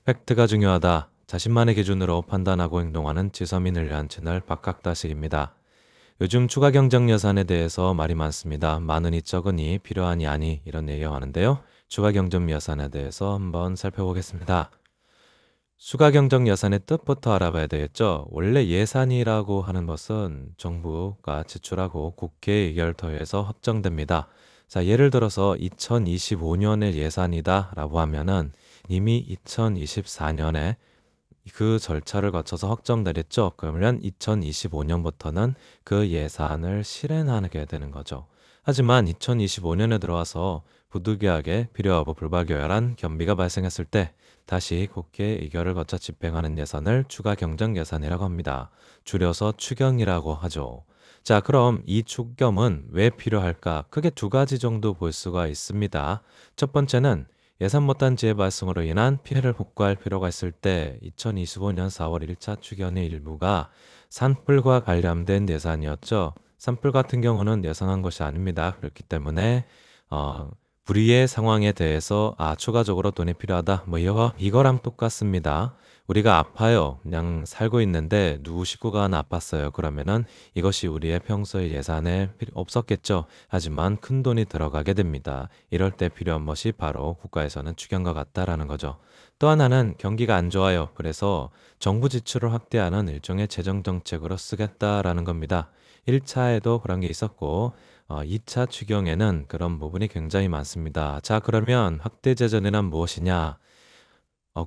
팩트가 중요하다. 자신만의 기준으로 판단하고 행동하는 지서민을 위한 채널 박학다식입니다. 요즘 추가 경정 예산에 대해서 말이 많습니다. 많으니 적으니 필요하니 아니 이런 얘기가 많은데요. 추가 경정 예산에 대해서 한번 살펴보겠습니다. 추가 경정 예산의 뜻부터 알아봐야 되겠죠. 원래 예산이라고 하는 것은 정부가 지출하고 국회 의결토에서 확정됩니다. 자, 예를 들어서 2025년의 예산이다라고 하면은 이미 2024년에 그 절차를 거쳐서 확정되겠죠. 그러면 2025년부터는 그 예산을 실행하게 되는 거죠. 하지만 2025년에 들어와서 부득이하게 필요하고 불가결한 경비가 발생했을 때 다시 국회 의결을 거쳐 집행하는 예산을 추가 경정 예산이라고 합니다. 줄여서 추경이라고 하죠. 자, 그럼 이 추경은 왜 필요할까? 크게 두 가지 정도 볼 수가 있습니다. 첫 번째는 예산 못한 지혜 발생으로 인한 피해를 복구할 필요가 있을 때 2025년 4월 1차 추경의 일부가 산불과 관련된 예산이었죠. 산불 같은 경우는 예상한 것이 아닙니다. 그렇기 때문에 불의의 상황에 대해서 추가적으로 돈이 필요하다. 뭐 이거랑 똑같습니다. 우리가 아파요. 그냥 살고 있는데 누구 식구가 하나 아팠어요. 그러면은 이것이 우리의 평소의 예산에 없었겠죠. 하지만 큰 돈이 들어가게 됩니다. 이럴 때 필요한 것이 바로 국가에서는 추경과 같다라는 거죠. 또 하나는 경기가 안 좋아요. 그래서 정부 지출을 확대하는 일종의 재정 정책으로 쓰겠다라는 겁니다. 1차에도 그런 게 있었고 2차 추경에는 그런 부분이 굉장히 많습니다. 자, 그러면 확대 재정이란 무엇이냐?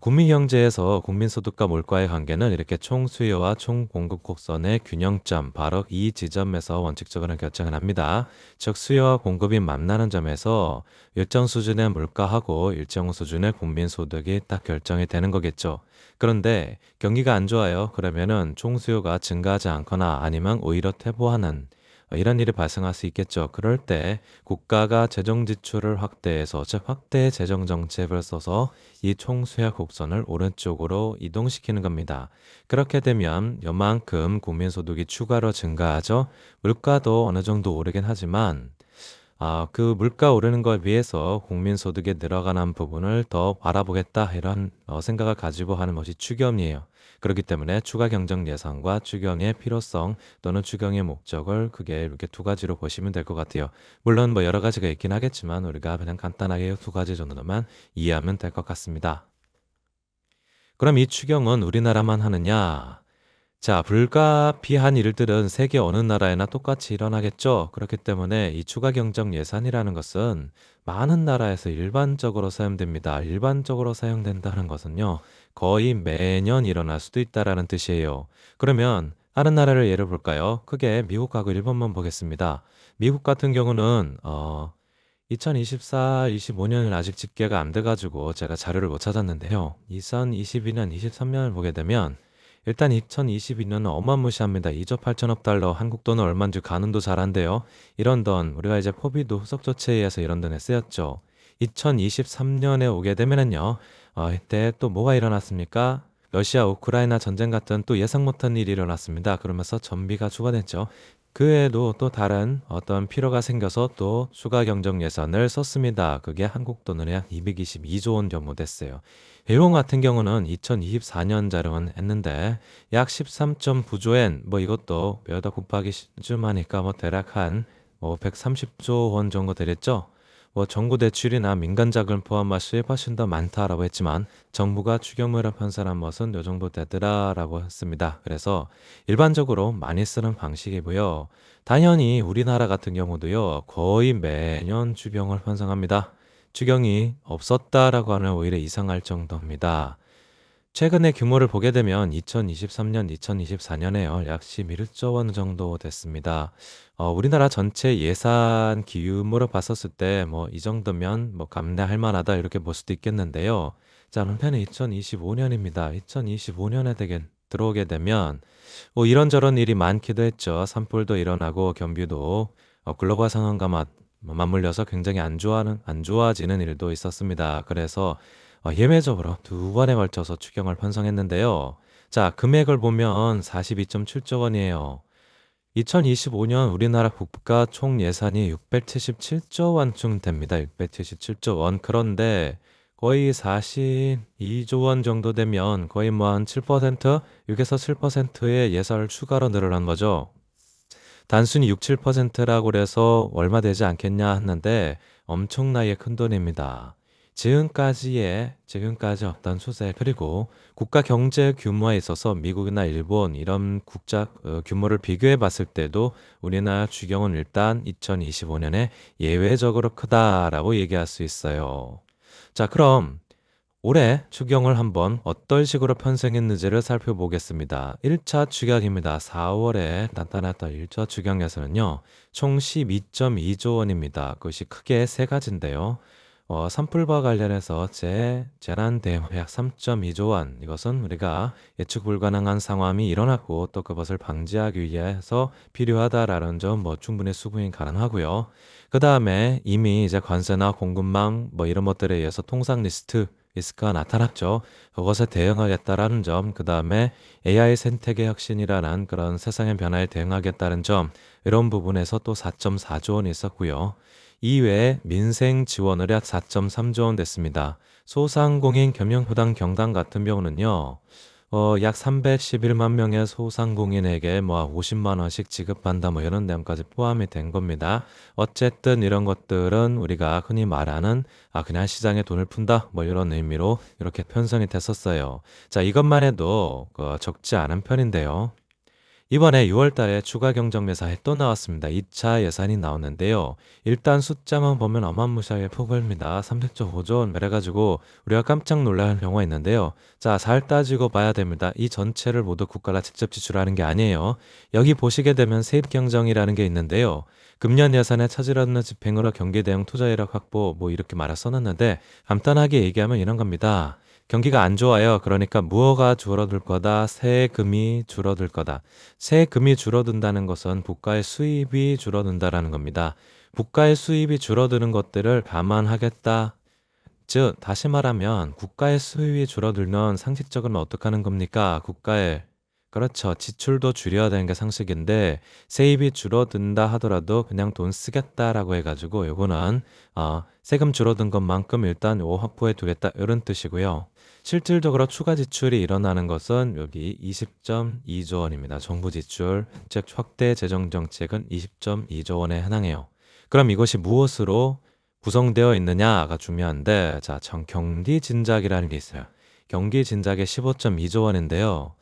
국민 경제에서 국민 소득과 물가의 관계는 이렇게 총 수요와 총 공급 곡선의 균형점, 바로 이 지점에서 원칙적으로 결정을 합니다. 즉 수요와 공급이 만나는 점에서 일정 수준의 물가하고 일정 수준의 국민 소득이 딱 결정이 되는 거겠죠. 그런데 경기가 안 좋아요. 그러면은 총 수요가 증가하지 않거나 아니면 오히려 퇴보하는 이런 일이 발생할 수 있겠죠. 그럴 때 국가가 재정 지출을 확대해서 즉 확대 재정 정책을 써서 이 총수요 곡선을 오른쪽으로 이동시키는 겁니다. 그렇게 되면 요만큼 국민소득이 추가로 증가하죠. 물가도 어느 정도 오르긴 하지만 그 물가 오르는 걸 위해서 국민소득에 늘어가는 부분을 더 바라보겠다 이런 생각을 가지고 하는 것이 추경이에요. 그렇기 때문에 추가 경정 예산과 추경의 필요성 또는 추경의 목적을 크게 이렇게 두 가지로 보시면 될 것 같아요. 물론 뭐 여러 가지가 있긴 하겠지만 우리가 그냥 간단하게 두 가지 정도만 이해하면 될 것 같습니다. 그럼 이 추경은 우리나라만 하느냐? 자, 불가피한 일들은 세계 어느 나라에나 똑같이 일어나겠죠. 그렇기 때문에 이 추가 경정 예산이라는 것은 많은 나라에서 일반적으로 사용됩니다. 일반적으로 사용된다는 것은요, 거의 매년 일어날 수도 있다라는 뜻이에요. 그러면 다른 나라를 예를 볼까요? 크게 미국하고 일본만 보겠습니다. 미국 같은 경우는 2024, 25년은 아직 집계가 안 돼가지고 제가 자료를 못 찾았는데요. 2022년, 23년을 보게 되면 일단 2022년은 어마무시합니다. 2조 8천억 달러, 한국 돈은 얼마인지 가늠도 잘 안 돼요. 이런 돈, 우리가 이제 포비도 후속 조치에 의해서 이런 돈에 쓰였죠. 2023년에 오게 되면은요, 이때 또 뭐가 일어났습니까? 러시아 우크라이나 전쟁 같은 또 예상 못한 일이 일어났습니다. 그러면서 전비가 추가됐죠. 그 외에도 또 다른 어떤 필요가 생겨서 또 추가 경정 예산을 썼습니다. 그게 한국 돈으로 약 222조 원 정도 됐어요. 일본 같은 경우는 2024년 자료는 했는데 약 13.9조엔 뭐 이것도 몇다 곱하기 좀 하니까 뭐 대략 한 130조 원 정도 되겠죠. 뭐 정부 대출이나 민간 자금 포함하시 훨씬 더 많다라고 했지만 정부가 추경을 편성한 것은 요 정도 되더라라고 했습니다. 그래서 일반적으로 많이 쓰는 방식이고요. 당연히 우리나라 같은 경우도요. 거의 매년 추경을 편성합니다. 추경이 없었다라고 하면 오히려 이상할 정도입니다. 최근의 규모를 보게 되면 2023년, 2024년에요. 약 11조 원 정도 됐습니다. 우리나라 전체 예산 규모로 봤었을 때 뭐 이 정도면 뭐 감내할 만하다 이렇게 볼 수도 있겠는데요. 자, 한편에 2025년입니다. 2025년에 되게 들어오게 되면 뭐 이런저런 일이 많기도 했죠. 산불도 일어나고 경비도 글로벌 상황과 맞물려서 굉장히 안 좋아지는 일도 있었습니다. 그래서 예외적으로 두 번에 걸쳐서 추경을 편성했는데요. 자, 금액을 보면 42.7조 원이에요. 2025년 우리나라 국가 총 예산이 677조 원쯤 됩니다. 677조 원. 그런데 거의 42조 원 정도 되면 거의 뭐 한 7%, 6에서 7%의 예산을 추가로 늘어난 거죠. 단순히 6, 7%라고 그래서 얼마 되지 않겠냐 했는데 엄청나게 큰 돈입니다. 지금까지 없던 추세 그리고 국가 경제 규모에 있어서 미국이나 일본 이런 국자 규모를 비교해 봤을 때도 우리나라 추경은 일단 2025년에 예외적으로 크다라고 얘기할 수 있어요. 자, 그럼 올해 추경을 한번 어떤 식으로 편성했는지를 살펴보겠습니다. 1차 추경입니다. 4월에 나타났던 1차 추경에서는요, 총 12.2조 원입니다. 그것이 크게 세 가지인데요. 산불과 관련해서 재난 대응약 3.2조 원. 이것은 우리가 예측 불가능한 상황이 일어났고 또 그것을 방지하기 위해서 필요하다라는 점 충분히 수긍이 가능하고요. 그 다음에 이미 이제 관세나 공급망 이런 것들에 의해서 통상 리스크가 나타났죠. 그것에 대응하겠다라는 점, 그 다음에 AI 생태계 혁신이라는 그런 세상의 변화에 대응하겠다는 점, 이런 부분에서 또 4.4조 원이 있었고요. 이외에 민생 지원을 약 4.3조 원 됐습니다. 소상공인 겸용부담 경당 같은 경우는요, 약 311만 명의 소상공인에게 50만 원씩 지급한다 이런 내용까지 포함이 된 겁니다. 어쨌든 이런 것들은 우리가 흔히 말하는 그냥 시장에 돈을 푼다 이런 의미로 이렇게 편성이 됐었어요. 자, 이것만 해도 적지 않은 편인데요. 이번에 6월 달에 추가 경정예산이 또 나왔습니다. 2차 예산이 나오는데요. 일단 숫자만 보면 어마무시하게 폭입니다. 300조 5조 원 그래가지고 우리가 깜짝 놀랄 경우가 있는데요. 자, 잘 따지고 봐야 됩니다. 이 전체를 모두 국가가 직접 지출하는 게 아니에요. 여기 보시게 되면 세입 경정이라는 게 있는데요. 금년 예산에 차질 없는 집행으로 경기 대응 투자 이력 확보 이렇게 말을 써놨는데 간단하게 얘기하면 이런 겁니다. 경기가 안 좋아요. 그러니까 무허가 줄어들 거다. 세금이 줄어들 거다. 세금이 줄어든다는 것은 국가의 수입이 줄어든다라는 겁니다. 국가의 수입이 줄어드는 것들을 감안하겠다. 즉, 다시 말하면 국가의 수입이 줄어들면 상식적으로 어떻게 하는 겁니까? 그렇죠. 지출도 줄여야 되는 게 상식인데 세입이 줄어든다 하더라도 그냥 돈 쓰겠다라고 해가지고 요거는 세금 줄어든 것만큼 일단 요 확보해 두겠다 이런 뜻이고요. 실질적으로 추가 지출이 일어나는 것은 여기 20.2조 원입니다. 정부 지출, 즉 확대 재정 정책은 20.2조 원에 해당해요. 그럼 이것이 무엇으로 구성되어 있느냐가 중요한데, 자, 경기 진작이라는 게 있어요. 경기 진작에 15.2조 원인데요.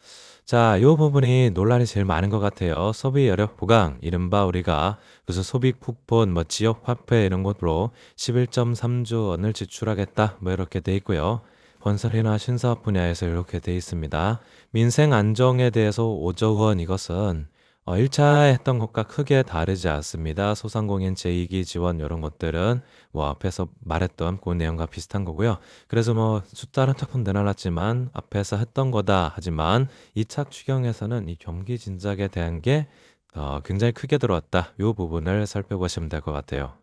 자, 이 부분이 논란이 제일 많은 것 같아요. 소비 여력 보강, 이른바 우리가 그래서 소비 쿠폰, 지역 화폐 이런 것으로 11.3조 원을 지출하겠다, 이렇게 돼 있고요. 건설이나 신사업 분야에서 이렇게 돼 있습니다. 민생 안정에 대해서 5조 원 이것은 1차 했던 것과 크게 다르지 않습니다. 소상공인 제2기 지원 이런 것들은 앞에서 말했던 그 내용과 비슷한 거고요. 그래서 숫자는 조금 늘어났지만 앞에서 했던 거다 하지만 2차 추경에서는 이 경기 진작에 대한 게 굉장히 크게 들어왔다. 이 부분을 살펴보시면 될 것 같아요.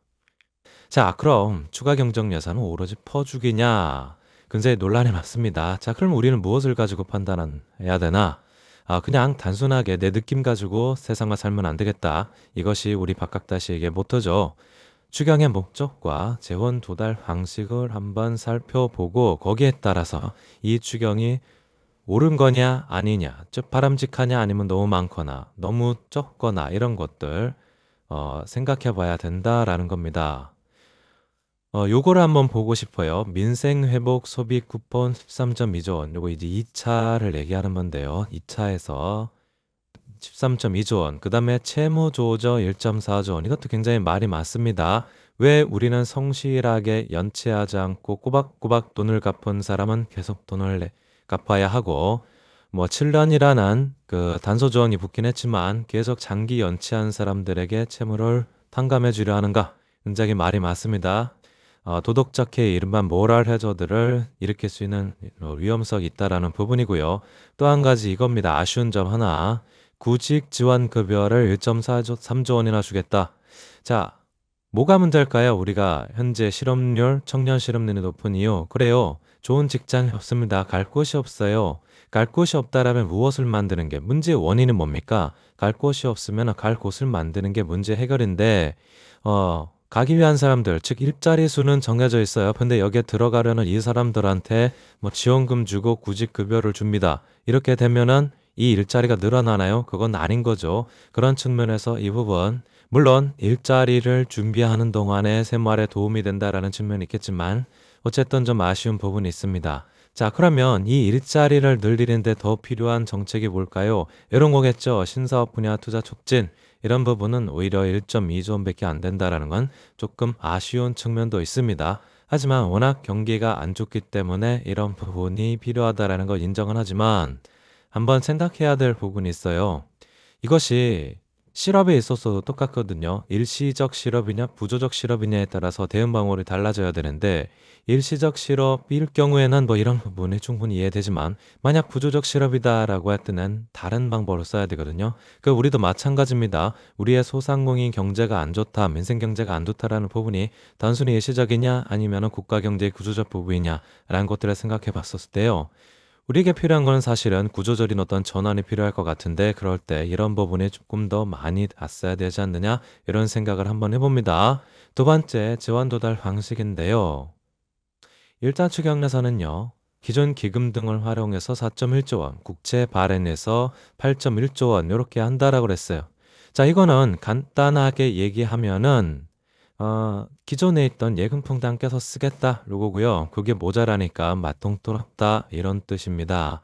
자, 그럼 추가 경정 예산은 오로지 퍼주기냐? 굉장히 논란이 많습니다. 자, 그럼 우리는 무엇을 가지고 판단해야 되나? 그냥 단순하게 내 느낌 가지고 세상을 살면 안 되겠다. 이것이 우리 박학다시에게 모토죠. 추경의 목적과 재원 조달 방식을 한번 살펴보고 거기에 따라서 이 추경이 옳은 거냐 아니냐, 즉 바람직하냐 아니면 너무 많거나 너무 적거나 이런 것들 생각해 봐야 된다라는 겁니다. 요거를 한번 보고 싶어요. 민생회복 소비 쿠폰 13.2조 원. 요거 이제 2차를 얘기하는 건데요. 2차에서 13.2조 원. 그 다음에 채무조저 1.4조 원. 이것도 굉장히 말이 많습니다. 왜 우리는 성실하게 연체하지 않고 꼬박꼬박 돈을 갚은 사람은 계속 돈을 갚아야 하고 7년이라는 그 단소조언이 붙긴 했지만 계속 장기 연체한 사람들에게 채무를 탕감해 주려 하는가? 굉장히 말이 많습니다. 도덕적해 이른바 모랄 해저들을 일으킬 수 있는 위험성이 있다라는 부분이고요. 또 한 가지 이겁니다. 아쉬운 점 하나. 구직 지원 급여를 1.3조 원이나 주겠다. 자, 뭐가 문제일까요? 우리가 현재 실업률, 청년 실업률이 높은 이유. 그래요. 좋은 직장이 없습니다. 갈 곳이 없어요. 갈 곳이 없다라면 무엇을 만드는 게 문제의 원인은 뭡니까? 갈 곳이 없으면 갈 곳을 만드는 게 문제 해결인데 가기 위한 사람들, 즉 일자리 수는 정해져 있어요. 근데 여기에 들어가려는 이 사람들한테 뭐 지원금 주고 구직 급여를 줍니다. 이렇게 되면은 이 일자리가 늘어나나요? 그건 아닌 거죠. 그런 측면에서 이 부분, 물론 일자리를 준비하는 동안에 생활에 도움이 된다라는 측면이 있겠지만 어쨌든 좀 아쉬운 부분이 있습니다. 자, 그러면 이 일자리를 늘리는데 더 필요한 정책이 뭘까요? 이런 거겠죠. 신사업 분야 투자 촉진. 이런 부분은 오히려 1.2조 원밖에 안 된다라는 건 조금 아쉬운 측면도 있습니다. 하지만 워낙 경기가 안 좋기 때문에 이런 부분이 필요하다라는 걸 인정은 하지만 한번 생각해야 될 부분이 있어요. 이것이 실업에 있어서도 똑같거든요. 일시적 실업이냐 부조적 실업이냐에 따라서 대응 방법이 달라져야 되는데 일시적 실업일 경우에는 뭐 이런 부분이 충분히 이해되지만 만약 부조적 실업이다라고 할 때는 다른 방법을 써야 되거든요. 그 우리도 마찬가지입니다. 우리의 소상공인 경제가 안 좋다, 민생 경제가 안 좋다라는 부분이 단순히 일시적이냐 아니면 국가 경제의 구조적 부분이냐라는 것들을 생각해 봤었을 때요. 우리에게 필요한 건 사실은 구조적인 어떤 전환이 필요할 것 같은데 그럴 때 이런 부분이 조금 더 많이 왔어야 되지 않느냐 이런 생각을 한번 해봅니다. 두 번째, 지원 도달 방식인데요. 일단 추경에서는요. 기존 기금 등을 활용해서 4.1조 원, 국채 발행해서 8.1조 원 이렇게 한다라고 그랬어요. 자, 이거는 간단하게 얘기하면은 기존에 있던 예금통도 함께서 쓰겠다 요거고요. 그게 모자라니까 막통뚫었다 이런 뜻입니다.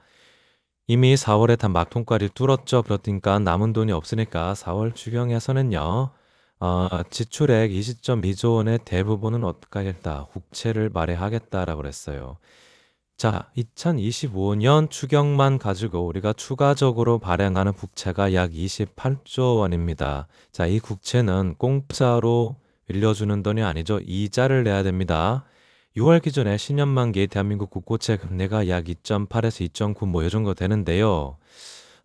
이미 4월에 다 막통까지 뚫었죠. 그러니까 남은 돈이 없으니까 4월 추경에서는요. 지출액 20.2조 원의 대부분은 어떻게 하겠다. 국채를 발행하겠다라고 그랬어요. 자, 2025년 추경만 가지고 우리가 추가적으로 발행하는 국채가 약 28조 원입니다. 자, 이 국채는 공짜로 빌려주는 돈이 아니죠. 이자를 내야 됩니다. 6월 기준에 10년 만기 대한민국 국고채 금리가 약 2.8에서 2.9 뭐 이 정도 되는데요.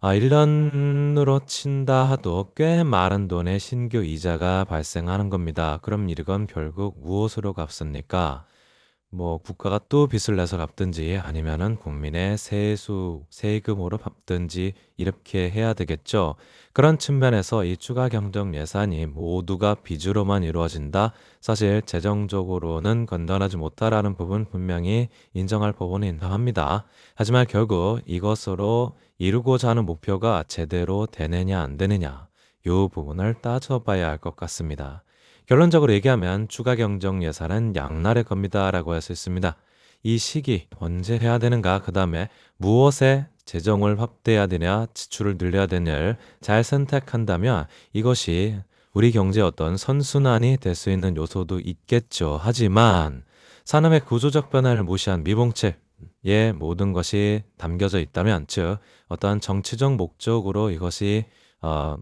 1년으로 친다 하도 꽤 많은 돈의 신규 이자가 발생하는 겁니다. 그럼 이건 결국 무엇으로 갚습니까? 뭐 국가가 또 빚을 내서 갚든지 아니면은 국민의 세금으로 갚든지 이렇게 해야 되겠죠. 그런 측면에서 이 추가 경정 예산이 모두가 빚으로만 이루어진다. 사실 재정적으로는 건전하지 못하라는 부분 분명히 인정할 부분이 인정합니다. 하지만 결국 이것으로 이루고자 하는 목표가 제대로 되느냐 안 되느냐 이 부분을 따져봐야 할 것 같습니다. 결론적으로 얘기하면 추가 경정 예산은 양날의 검이다라고 할 수 있습니다. 이 시기 언제 해야 되는가, 그 다음에 무엇에 재정을 확대해야 되냐, 지출을 늘려야 되냐를 잘 선택한다면 이것이 우리 경제의 어떤 선순환이 될 수 있는 요소도 있겠죠. 하지만 산업의 구조적 변화를 무시한 미봉책의 모든 것이 담겨져 있다면, 즉 어떤 정치적 목적으로 이것이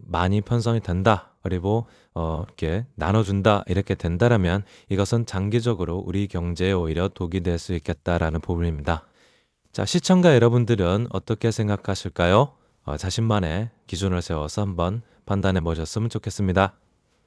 많이 편성이 된다. 그리고 이렇게 나눠준다. 이렇게 된다라면 이것은 장기적으로 우리 경제에 오히려 독이 될 수 있겠다라는 부분입니다. 자, 시청자 여러분들은 어떻게 생각하실까요? 자신만의 기준을 세워서 한번 판단해 보셨으면 좋겠습니다.